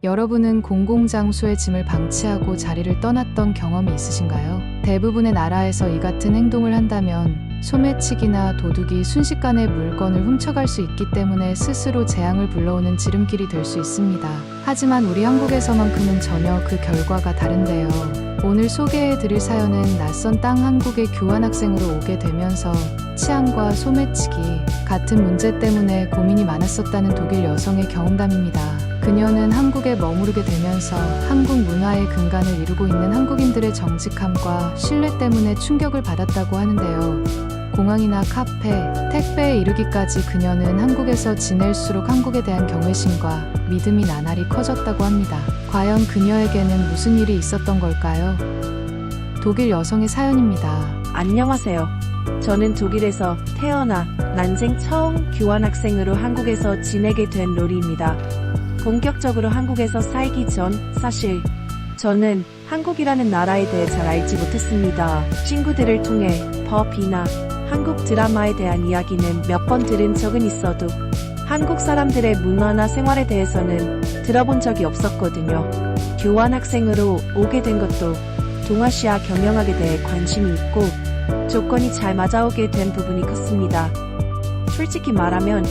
여러분은 공공장소에 짐을 방치하고 자리를 떠났던 경험이 있으신가요? 대부분의 나라에서 이 같은 행동을 한다면 소매치기나 도둑이 순식간에 물건을 훔쳐갈 수 있기 때문에 스스로 재앙을 불러오는 지름길이 될 수 있습니다. 하지만 우리 한국에서만큼은 전혀 그 결과가 다른데요. 오늘 소개해드릴 사연은 낯선 땅 한국에 교환학생으로 오게 되면서 치안과 소매치기 같은 문제 때문에 고민이 많았었다는 독일 여성의 경험담입니다. 그녀는 한국에 머무르게 되면서 한국 문화의 근간을 이루고 있는 한국인들의 정직함과 신뢰 때문에 충격을 받았다고 하는데요. 공항이나 카페, 택배에 이르기까지 그녀는 한국에서 지낼수록 한국에 대한 경외심과 믿음이 나날이 커졌다고 합니다. 과연 그녀에게는 무슨 일이 있었던 걸까요? 독일 여성의 사연입니다. 안녕하세요. 저는 독일에서 태어나 난생 처음 교환학생으로 한국에서 지내게 된 로리입니다. 본격적으로 한국에서 살기 전 사실 저는 한국이라는 나라에 대해 잘 알지 못했습니다. 친구들을 통해 법이나 한국 드라마에 대한 이야기는 몇 번 들은 적은 있어도 한국 사람들의 문화나 생활에 대해서는 들어본 적이 없었거든요. 교환학생으로 오게 된 것도 동아시아 경영학에 대해 관심이 있고 조건이 잘 맞아오게 된 부분이 컸습니다. 솔직히 말하면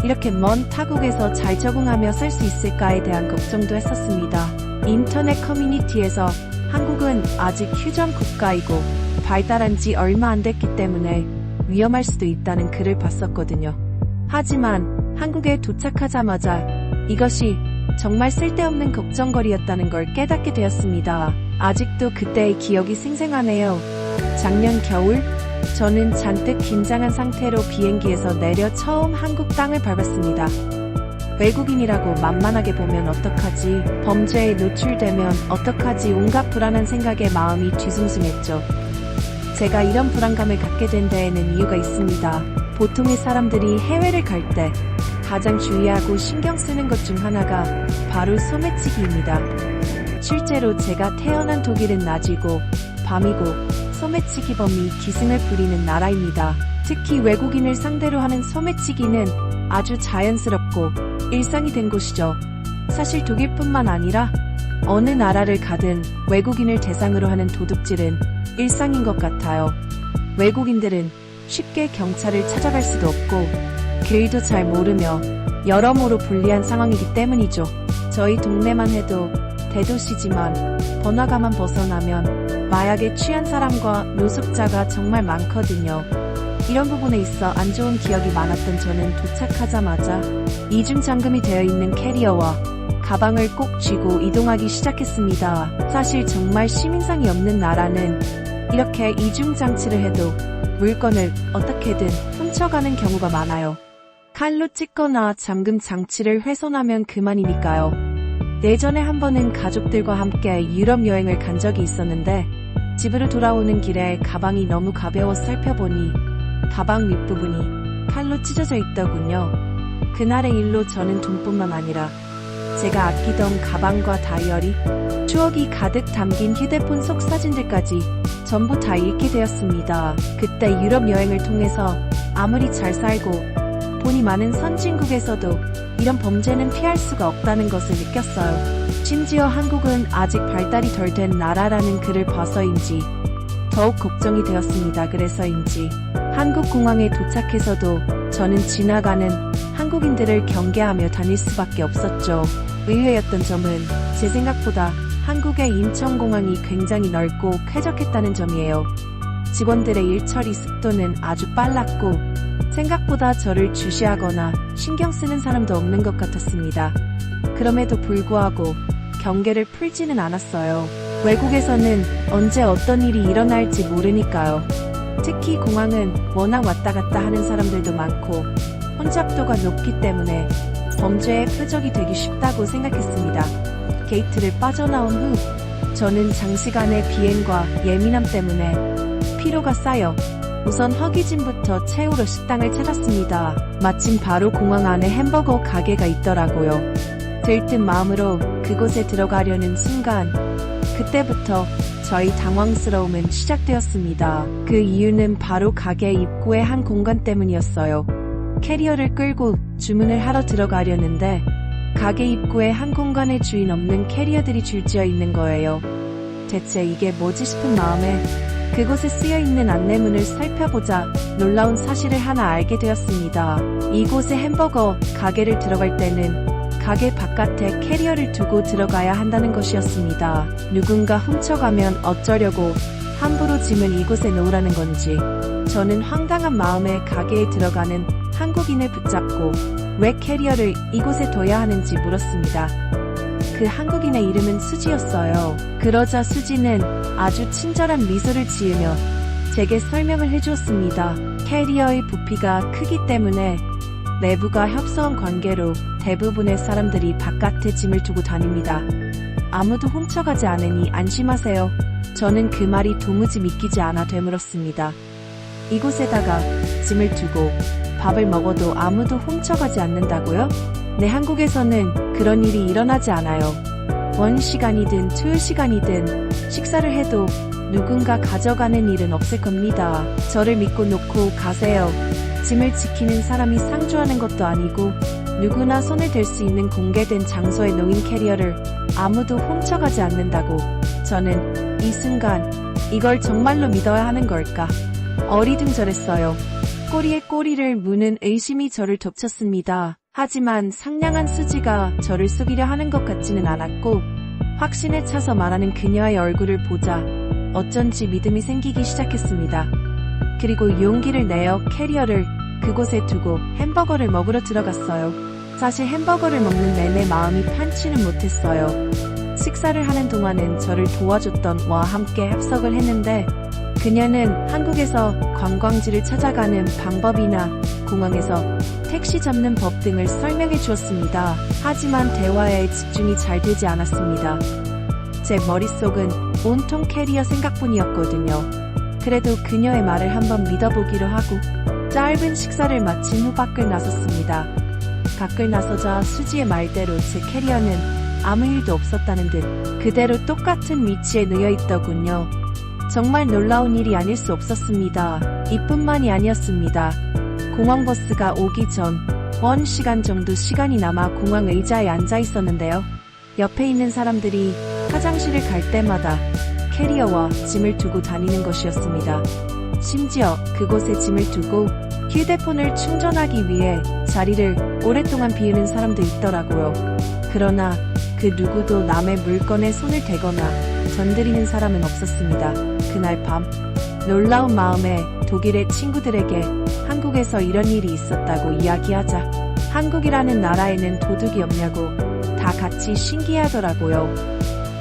이렇게 먼 타국에서 잘 적응하며 살 수 있을까에 대한 걱정도 했었습니다. 인터넷 커뮤니티에서 한국은 아직 휴전 국가이고 발달한 지 얼마 안 됐기 때문에 위험할 수도 있다는 글을 봤었거든요. 하지만 한국에 도착하자마자 이것이 정말 쓸데없는 걱정거리였다는 걸 깨닫게 되었습니다. 아직도 그때의 기억이 생생하네요. 작년 겨울 저는 잔뜩 긴장한 상태로 비행기에서 내려 처음 한국 땅을 밟았습니다. 외국인이라고 만만하게 보면 어떡하지, 범죄에 노출되면 어떡하지, 온갖 불안한 생각에 마음이 뒤숭숭했죠. 제가 이런 불안감을 갖게 된 데에는 이유가 있습니다. 보통의 사람들이 해외를 갈 때 가장 주의하고 신경 쓰는 것 중 하나가 바로 소매치기입니다. 실제로 제가 태어난 독일은 낮이고 밤이고 소매치기범이 기승을 부리는 나라입니다. 특히 외국인을 상대로 하는 소매치기는 아주 자연스럽고 일상이 된 곳이죠. 사실 독일뿐만 아니라 어느 나라를 가든 외국인을 대상으로 하는 도둑질은 일상인 것 같아요. 외국인들은 쉽게 경찰을 찾아갈 수도 없고 길도 잘 모르며 여러모로 불리한 상황이기 때문이죠. 저희 동네만 해도 대도시지만 번화가만 벗어나면 마약에 취한 사람과 노숙자가 정말 많거든요. 이런 부분에 있어 안 좋은 기억이 많았던 저는 도착하자마자 이중 잠금이 되어 있는 캐리어와 가방을 꼭 쥐고 이동하기 시작했습니다. 사실 정말 시민상이 없는 나라는 이렇게 이중 장치를 해도 물건을 어떻게든 훔쳐가는 경우가 많아요. 칼로 찢거나 잠금 장치를 훼손하면 그만이니까요. 예전에 한 번은 가족들과 함께 유럽 여행을 간 적이 있었는데 집으로 돌아오는 길에 가방이 너무 가벼워서 살펴보니 가방 윗부분이 칼로 찢어져 있더군요. 그날의 일로 저는 돈뿐만 아니라 제가 아끼던 가방과 다이어리, 추억이 가득 담긴 휴대폰 속 사진들까지 전부 다 잃게 되었습니다. 그때 유럽 여행을 통해서 아무리 잘 살고 돈이 많은 선진국에서도 이런 범죄는 피할 수가 없다는 것을 느꼈어요. 심지어 한국은 아직 발달이 덜 된 나라라는 글을 봐서인지 더욱 걱정이 되었습니다. 그래서인지 한국 공항에 도착해서도 저는 지나가는 한국인들을 경계하며 다닐 수밖에 없었죠. 의외였던 점은 제 생각보다 한국의 인천공항이 굉장히 넓고 쾌적했다는 점이에요. 직원들의 일처리 속도는 아주 빨랐고 생각보다 저를 주시하거나 신경 쓰는 사람도 없는 것 같았습니다. 그럼에도 불구하고 경계를 풀지는 않았어요. 외국에서는 언제 어떤 일이 일어날지 모르니까요. 특히 공항은 워낙 왔다 갔다 하는 사람들도 많고 혼잡도가 높기 때문에 범죄의 표적이 되기 쉽다고 생각했습니다. 게이트를 빠져나온 후 저는 장시간의 비행과 예민함 때문에 피로가 쌓여 우선 허기짐부터 채우러 식당을 찾았습니다. 마침 바로 공항 안에 햄버거 가게가 있더라고요. 들뜬 마음으로 그곳에 들어가려는 순간 그때부터 저희 당황스러움은 시작되었습니다. 그 이유는 바로 가게 입구의 한 공간 때문이었어요. 캐리어를 끌고 주문을 하러 들어가려는데 가게 입구에 한 공간에 주인 없는 캐리어들이 줄지어 있는 거예요. 대체 이게 뭐지 싶은 마음에 그곳에 쓰여있는 안내문을 살펴보자 놀라운 사실을 하나 알게 되었습니다. 이곳의 햄버거 가게를 들어갈 때는 가게 바깥에 캐리어를 두고 들어가야 한다는 것이었습니다. 누군가 훔쳐가면 어쩌려고 함부로 짐을 이곳에 놓으라는 건지. 저는 황당한 마음에 가게에 들어가는 한국인을 붙잡고 왜 캐리어를 이곳에 둬야 하는지 물었습니다. 그 한국인의 이름은 수지였어요. 그러자 수지는 아주 친절한 미소를 지으며 제게 설명을 해주었습니다. 캐리어의 부피가 크기 때문에 내부가 협소한 관계로 대부분의 사람들이 바깥에 짐을 두고 다닙니다. 아무도 훔쳐가지 않으니 안심하세요. 저는 그 말이 도무지 믿기지 않아 되물었습니다. 이곳에다가 짐을 두고 밥을 먹어도 아무도 훔쳐가지 않는다고요? 네, 한국에서는 그런 일이 일어나지 않아요. 1시간이든 2시간이든 식사를 해도 누군가 가져가는 일은 없을 겁니다. 저를 믿고 놓고 가세요. 짐을 지키는 사람이 상주하는 것도 아니고 누구나 손을 댈 수 있는 공개된 장소에 놓인 캐리어를 아무도 훔쳐가지 않는다고. 저는 이 순간 이걸 정말로 믿어야 하는 걸까? 어리둥절했어요. 꼬리에 꼬리를 무는 의심이 저를 덮쳤습니다. 하지만 상냥한 수지가 저를 속이려 하는 것 같지는 않았고 확신에 차서 말하는 그녀의 얼굴을 보자 어쩐지 믿음이 생기기 시작했습니다. 그리고 용기를 내어 캐리어를 그곳에 두고 햄버거를 먹으러 들어갔어요. 사실 햄버거를 먹는 내내 마음이 편치는 못했어요. 식사를 하는 동안은 저를 도와줬던 와와 함께 합석을 했는데 그녀는 한국에서 관광지를 찾아가는 방법이나 공항에서 택시 잡는 법 등을 설명해 주었습니다. 하지만 대화에 집중이 잘 되지 않았습니다. 제 머릿속은 온통 캐리어 생각뿐이었거든요. 그래도 그녀의 말을 한번 믿어보기로 하고 짧은 식사를 마친 후 밖을 나섰습니다. 밖을 나서자 수지의 말대로 제 캐리어는 아무 일도 없었다는 듯 그대로 똑같은 위치에 놓여 있더군요. 정말 놀라운 일이 아닐 수 없었습니다. 이뿐만이 아니었습니다. 공항버스가 오기 전 1시간 정도 시간이 남아 공항 의자에 앉아 있었는데요. 옆에 있는 사람들이 화장실을 갈 때마다 캐리어와 짐을 두고 다니는 것이었습니다. 심지어 그곳에 짐을 두고 휴대폰을 충전하기 위해 자리를 오랫동안 비우는 사람도 있더라고요. 그러나 그 누구도 남의 물건에 손을 대거나 건드리는 사람은 없었습니다. 그날 밤 놀라운 마음에 독일의 친구들에게 한국에서 이런 일이 있었다고 이야기하자 한국이라는 나라에는 도둑이 없냐고 다 같이 신기해하더라고요.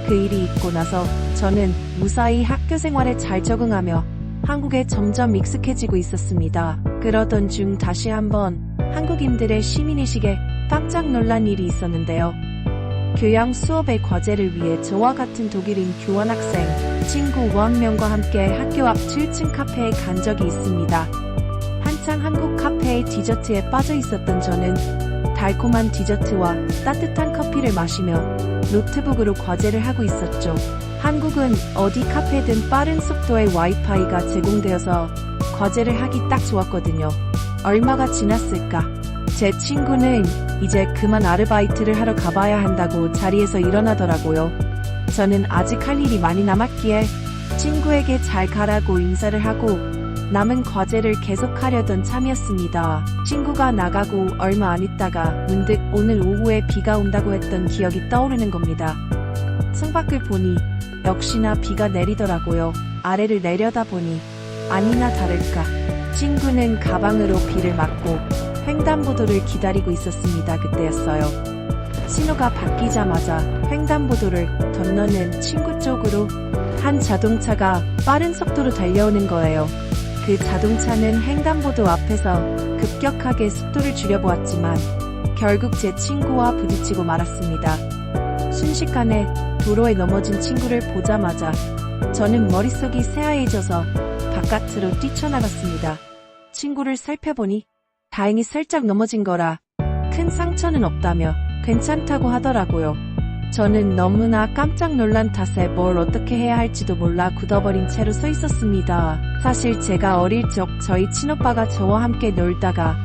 그 일이 있고 나서 저는 무사히 학교 생활에 잘 적응하며 한국에 점점 익숙해지고 있었습니다. 그러던 중 다시 한번 한국인들의 시민의식에 깜짝 놀란 일이 있었는데요. 교양 수업의 과제를 위해 저와 같은 독일인 교환학생 친구 1명과 함께 학교 앞 7층 카페에 간 적이 있습니다. 한창 한국 카페의 디저트에 빠져 있었던 저는 달콤한 디저트와 따뜻한 커피를 마시며 노트북으로 과제를 하고 있었죠. 한국은 어디 카페든 빠른 속도의 와이파이가 제공되어서 과제를 하기 딱 좋았거든요. 얼마가 지났을까? 제 친구는 이제 그만 아르바이트를 하러 가봐야 한다고 자리에서 일어나더라고요. 저는 아직 할 일이 많이 남았기에 친구에게 잘 가라고 인사를 하고 남은 과제를 계속하려던 참이었습니다. 친구가 나가고 얼마 안 있다가 문득 오늘 오후에 비가 온다고 했던 기억이 떠오르는 겁니다. 창밖을 보니 역시나 비가 내리더라고요. 아래를 내려다보니 아니나 다를까 친구는 가방으로 비를 맞고 횡단보도를 기다리고 있었습니다. 그때였어요. 신호가 바뀌자마자 횡단보도를 건너는 친구 쪽으로 한 자동차가 빠른 속도로 달려오는 거예요. 그 자동차는 횡단보도 앞에서 급격하게 속도를 줄여보았지만 결국 제 친구와 부딪히고 말았습니다. 순식간에 도로에 넘어진 친구를 보자마자 저는 머릿속이 새하얘져서 바깥으로 뛰쳐나갔습니다. 친구를 살펴보니 다행히 살짝 넘어진 거라 큰 상처는 없다며 괜찮다고 하더라고요. 저는 너무나 깜짝 놀란 탓에 뭘 어떻게 해야 할지도 몰라 굳어버린 채로 서 있었습니다. 사실 제가 어릴 적 저희 친오빠가 저와 함께 놀다가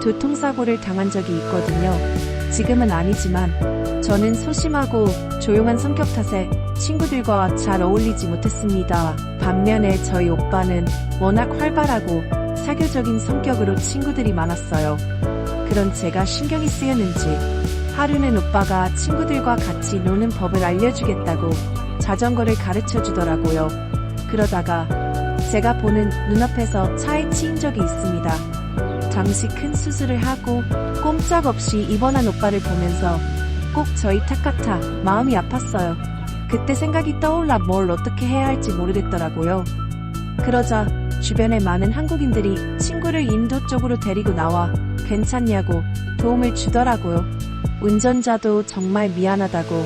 교통사고를 당한 적이 있거든요. 지금은 아니지만 저는 소심하고 조용한 성격 탓에 친구들과 잘 어울리지 못했습니다. 반면에 저희 오빠는 워낙 활발하고 사교적인 성격으로 친구들이 많았어요. 그런 제가 신경이 쓰였는지 하루는 오빠가 친구들과 같이 노는 법을 알려주겠다고 자전거를 가르쳐 주더라고요. 그러다가 제가 보는 눈앞에서 차에 치인 적이 있습니다. 잠시 큰 수술을 하고 꼼짝없이 입원한 오빠를 보면서 꼭 저희 탓 같아 마음이 아팠어요. 그때 생각이 떠올라 뭘 어떻게 해야 할지 모르겠더라고요. 그러자 주변의 많은 한국인들이 친구를 인도 쪽으로 데리고 나와 괜찮냐고 도움을 주더라고요. 운전자도 정말 미안하다고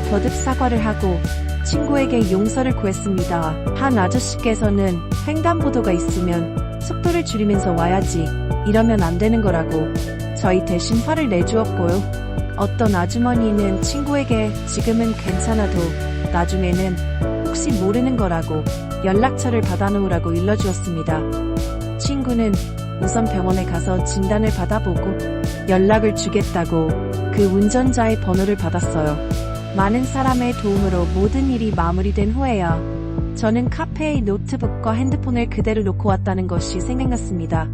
거듭 사과를 하고 친구에게 용서를 구했습니다. 한 아저씨께서는 횡단보도가 있으면 속도를 줄이면서 와야지 이러면 안 되는 거라고 저희 대신 화를 내주었고요. 어떤 아주머니는 친구에게 지금은 괜찮아도 나중에는 혹시 모르는 거라고 연락처를 받아놓으라고 일러주었습니다. 친구는 우선 병원에 가서 진단을 받아보고 연락을 주겠다고 그 운전자의 번호를 받았어요. 많은 사람의 도움으로 모든 일이 마무리된 후에야 저는 카페에 노트북과 핸드폰을 그대로 놓고 왔다는 것이 생각났습니다.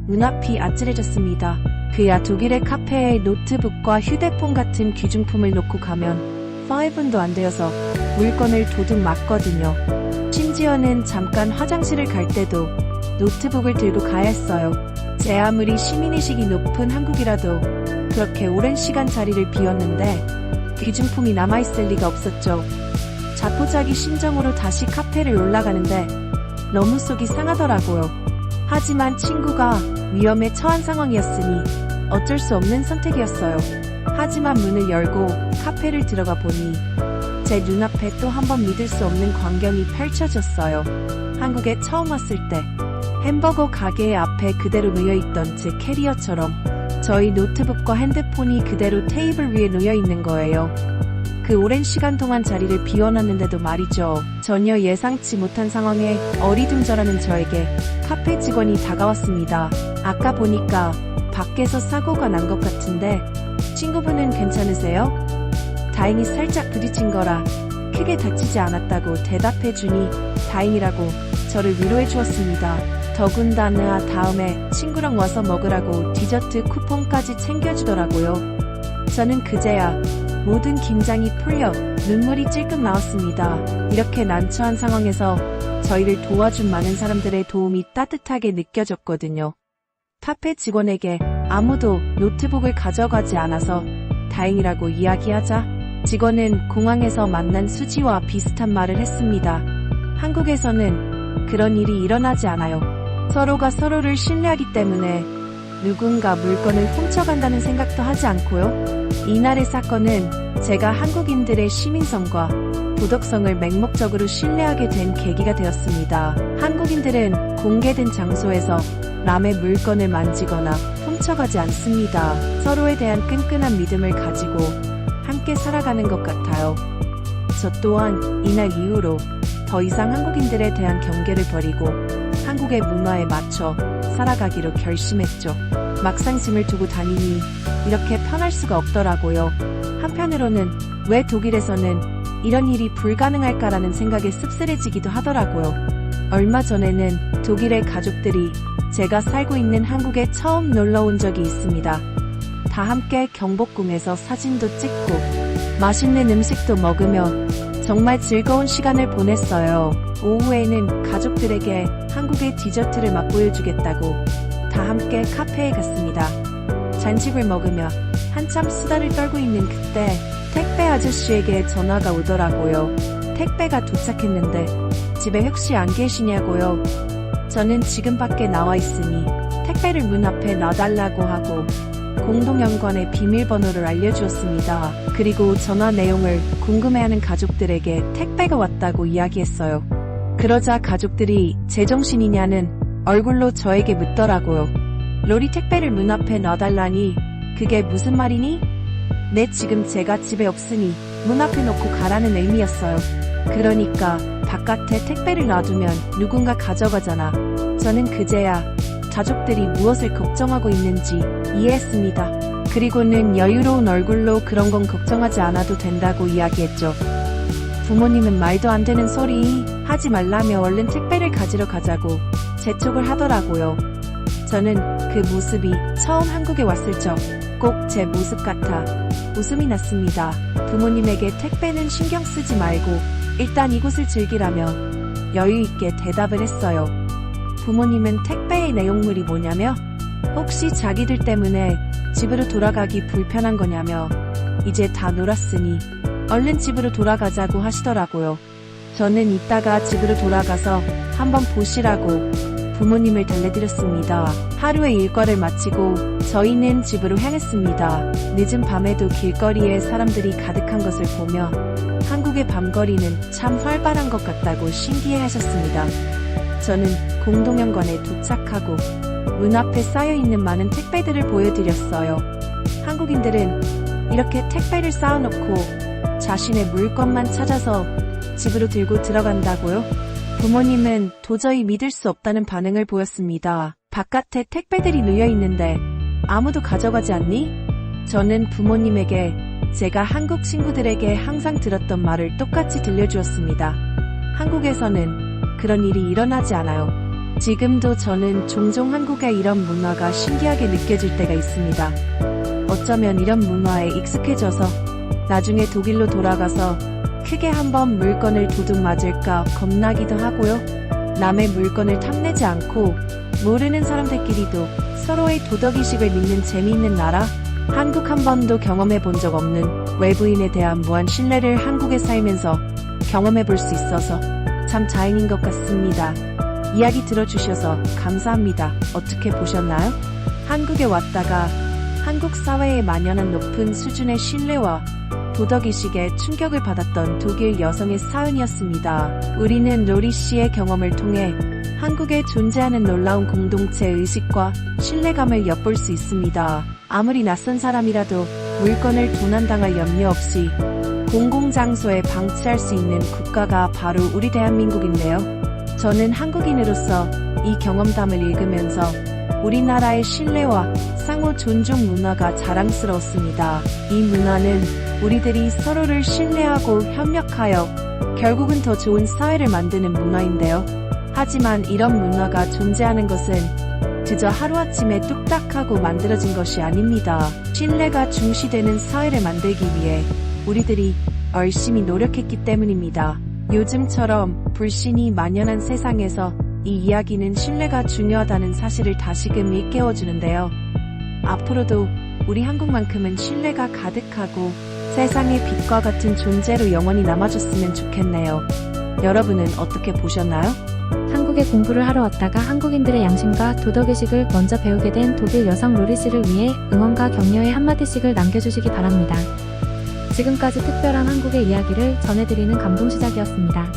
눈앞이 아찔해졌습니다. 그야 독일의 카페에 노트북과 휴대폰 같은 귀중품을 놓고 가면 5분도 안 되어서 물건을 도둑 맞거든요. 심지어는 잠깐 화장실을 갈 때도 노트북을 들고 가야 했어요. 제 아무리 시민의식이 높은 한국이라도 그렇게 오랜 시간 자리를 비웠는데 귀중품이 남아있을 리가 없었죠. 자포자기 심정으로 다시 카페를 올라가는데 너무 속이 상하더라고요. 하지만 친구가 위험에 처한 상황이었으니 어쩔 수 없는 선택이었어요. 하지만 문을 열고 카페를 들어가 보니 제 눈앞에 또 한 번 믿을 수 없는 광경이 펼쳐졌어요. 한국에 처음 왔을 때 햄버거 가게 앞에 그대로 놓여있던 제 캐리어처럼 저희 노트북과 핸드폰이 그대로 테이블 위에 놓여있는 거예요. 그 오랜 시간 동안 자리를 비워놨는데도 말이죠. 전혀 예상치 못한 상황에 어리둥절하는 저에게 카페 직원이 다가왔습니다. 아까 보니까 밖에서 사고가 난 것 같은데 친구분은 괜찮으세요? 다행히 살짝 부딪힌 거라 크게 다치지 않았다고 대답해주니 다행이라고 저를 위로해 주었습니다. 더군다나 다음에 친구랑 와서 먹으라고 디저트 쿠폰까지 챙겨주더라고요. 저는 그제야 모든 긴장이 풀려 눈물이 찔끔 나왔습니다. 이렇게 난처한 상황에서 저희를 도와준 많은 사람들의 도움이 따뜻하게 느껴졌거든요. 카페 직원에게 아무도 노트북을 가져가지 않아서 다행이라고 이야기하자 직원은 공항에서 만난 수지와 비슷한 말을 했습니다. 한국에서는 그런 일이 일어나지 않아요. 서로가 서로를 신뢰하기 때문에 누군가 물건을 훔쳐간다는 생각도 하지 않고요. 이날의 사건은 제가 한국인들의 시민성과 도덕성을 맹목적으로 신뢰하게 된 계기가 되었습니다. 한국인들은 공개된 장소에서 남의 물건을 만지거나 훔쳐가지 않습니다. 서로에 대한 끈끈한 믿음을 가지고 함께 살아가는 것 같아요. 저 또한 이날 이후로 더 이상 한국인들에 대한 경계를 버리고 한국의 문화에 맞춰 살아가기로 결심했죠. 막상 짐을 두고 다니니 이렇게 편할 수가 없더라고요. 한편으로는 왜 독일에서는 이런 일이 불가능할까라는 생각에 씁쓸해지기도 하더라고요. 얼마 전에는 독일의 가족들이 제가 살고 있는 한국에 처음 놀러 온 적이 있습니다. 다 함께 경복궁에서 사진도 찍고 맛있는 음식도 먹으며 정말 즐거운 시간을 보냈어요. 오후에는 가족들에게 한국의 디저트를 맛보여주겠다고 다 함께 카페에 갔습니다. 잔치를 먹으며 한참 수다를 떨고 있는 그때 택배 아저씨에게 전화가 오더라고요. 택배가 도착했는데 집에 혹시 안 계시냐고요. 저는 지금 밖에 나와 있으니 택배를 문 앞에 놔달라고 하고 공동연관의 비밀번호를 알려주었습니다. 그리고 전화 내용을 궁금해하는 가족들에게 택배가 왔다고 이야기했어요. 그러자 가족들이 제정신이냐는 얼굴로 저에게 묻더라고요. 로리 택배를 문 앞에 놔달라니 그게 무슨 말이니? 네, 지금 제가 집에 없으니 문 앞에 놓고 가라는 의미였어요. 그러니까 바깥에 택배를 놔두면 누군가 가져가잖아. 저는 그제야 가족들이 무엇을 걱정하고 있는지 이해했습니다. 그리고는 여유로운 얼굴로 그런 건 걱정하지 않아도 된다고 이야기했죠. 부모님은 말도 안 되는 소리 하지 말라며 얼른 택배를 가지러 가자고 재촉을 하더라고요. 저는 그 모습이 처음 한국에 왔을 적 꼭 제 모습 같아 웃음이 났습니다. 부모님에게 택배는 신경 쓰지 말고 일단 이곳을 즐기라며 여유 있게 대답을 했어요. 부모님은 택배의 내용물이 뭐냐며 혹시 자기들 때문에 집으로 돌아가기 불편한 거냐며 이제 다 놀았으니 얼른 집으로 돌아가자고 하시더라고요. 저는 이따가 집으로 돌아가서 한번 보시라고 부모님을 달래드렸습니다. 하루의 일과를 마치고 저희는 집으로 향했습니다. 늦은 밤에도 길거리에 사람들이 가득한 것을 보며 한국의 밤거리는 참 활발한 것 같다고 신기해 하셨습니다. 저는 공동현관에 도착하고 문 앞에 쌓여있는 많은 택배들을 보여드렸어요. 한국인들은 이렇게 택배를 쌓아놓고 자신의 물건만 찾아서 집으로 들고 들어간다고요? 부모님은 도저히 믿을 수 없다는 반응을 보였습니다. 바깥에 택배들이 놓여 있는데 아무도 가져가지 않니? 저는 부모님에게 제가 한국 친구들에게 항상 들었던 말을 똑같이 들려주었습니다. 한국에서는 그런 일이 일어나지 않아요. 지금도 저는 종종 한국의 이런 문화가 신기하게 느껴질 때가 있습니다. 어쩌면 이런 문화에 익숙해져서 나중에 독일로 돌아가서 크게 한번 물건을 도둑 맞을까 겁나기도 하고요. 남의 물건을 탐내지 않고 모르는 사람들끼리도 서로의 도덕의식을 믿는 재미있는 나라? 한국 한 번도 경험해 본 적 없는 외부인에 대한 무한 신뢰를 한국에 살면서 경험해 볼 수 있어서 참 다행인 것 같습니다. 이야기 들어주셔서 감사합니다. 어떻게 보셨나요? 한국에 왔다가 한국 사회에 만연한 높은 수준의 신뢰와 도덕의식에 충격을 받았던 독일 여성의 사연이었습니다. 우리는 로리 씨의 경험을 통해 한국에 존재하는 놀라운 공동체 의식과 신뢰감을 엿볼 수 있습니다. 아무리 낯선 사람이라도 물건을 도난당할 염려 없이 공공장소에 방치할 수 있는 국가가 바로 우리 대한민국인데요. 저는 한국인으로서 이 경험담을 읽으면서 우리나라의 신뢰와 상호 존중 문화가 자랑스러웠습니다. 이 문화는 우리들이 서로를 신뢰하고 협력하여 결국은 더 좋은 사회를 만드는 문화인데요. 하지만 이런 문화가 존재하는 것은 그저 하루아침에 뚝딱하고 만들어진 것이 아닙니다. 신뢰가 중시되는 사회를 만들기 위해 우리들이 열심히 노력했기 때문입니다. 요즘처럼 불신이 만연한 세상에서 이 이야기는 신뢰가 중요하다는 사실을 다시금 일깨워주는데요. 앞으로도 우리 한국만큼은 신뢰가 가득하고 세상의 빛과 같은 존재로 영원히 남아줬으면 좋겠네요. 여러분은 어떻게 보셨나요? 한국에 공부를 하러 왔다가 한국인들의 양심과 도덕의식을 먼저 배우게 된 독일 여성 로리 씨를 위해 응원과 격려의 한마디씩을 남겨주시기 바랍니다. 지금까지 특별한 한국의 이야기를 전해드리는 감동시작이었습니다.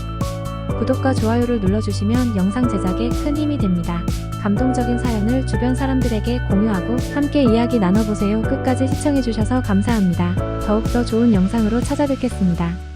구독과 좋아요를 눌러주시면 영상 제작에 큰 힘이 됩니다. 감동적인 사연을 주변 사람들에게 공유하고 함께 이야기 나눠보세요. 끝까지 시청해주셔서 감사합니다. 더욱더 좋은 영상으로 찾아뵙겠습니다.